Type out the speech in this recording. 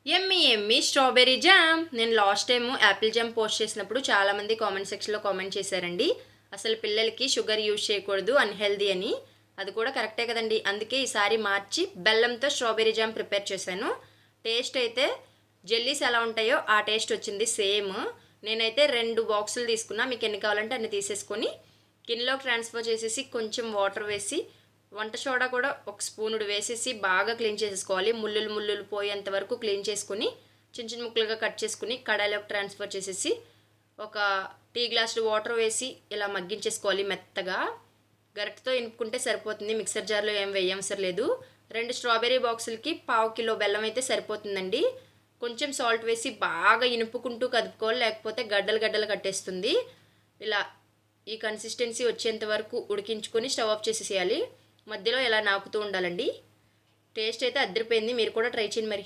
ఎమ్మి ఎమ్మి strawberry jam. నేను last time Apple jam post చేసినప్పుడు చాలామంది కామెంట్ సెక్షన్లో కామెంట్ చేశారండి. అసలు పిల్లలకి షుగర్ యూజ్ చేయకూడదు, అన్హెల్దీ అని. అది కూడా కరెక్టే కదండి. అందుకే ఈసారి మార్చి బెల్లంతో స్ట్రాబెర్రీ జామ్ ప్రిపేర్ చేశాను. టేస్ట్ అయితే జెల్లీస్ ఎలా ఉంటాయో ఆ టేస్ట్ వచ్చింది సేమ్. నేనైతే 2 బాక్సులు తీసుకున్నా. మీకు ఎన్ని కావాలంటే అన్ని తీసేసుకొని గిన్నెలోకి ట్రాన్స్ఫర్ చేసేసి కొంచెం వాటర్ వేసి వంట సోడా కూడా ఒక స్పూనుడు వేసేసి బాగా క్లీన్ చేసేసుకోవాలి. ముళ్ళులు పోయేంత వరకు క్లీన్ చేసుకుని చిన్న చిన్న ముక్కలుగా కట్ చేసుకుని కడాయిలోకి ట్రాన్స్ఫర్ చేసేసి ఒక టీ గ్లాసులు వాటర్ వేసి ఇలా మగ్గించేసుకోవాలి మెత్తగా. గరిటతో ఇనుపుకుంటే సరిపోతుంది, మిక్సర్ జార్లో ఏం వేయవసరం లేదు. 2 స్ట్రాబెర్రీ బాక్సులకి 1/2 కిలో బెల్లం అయితే సరిపోతుందండి. కొంచెం సాల్ట్ వేసి బాగా ఇనుపుకుంటూ కదుపుకోవాలి, లేకపోతే గడ్డలు గడ్డలు కట్టేస్తుంది. ఇలా ఈ కన్సిస్టెన్సీ వచ్చేంత వరకు ఉడికించుకొని స్టవ్ ఆఫ్ చేసేసేయాలి. మధ్యలో ఇలా నాకుతూ ఉండాలండి. టేస్ట్ అయితే అదిరిపోయింది, మీరు కూడా ట్రై చేయండి మరి.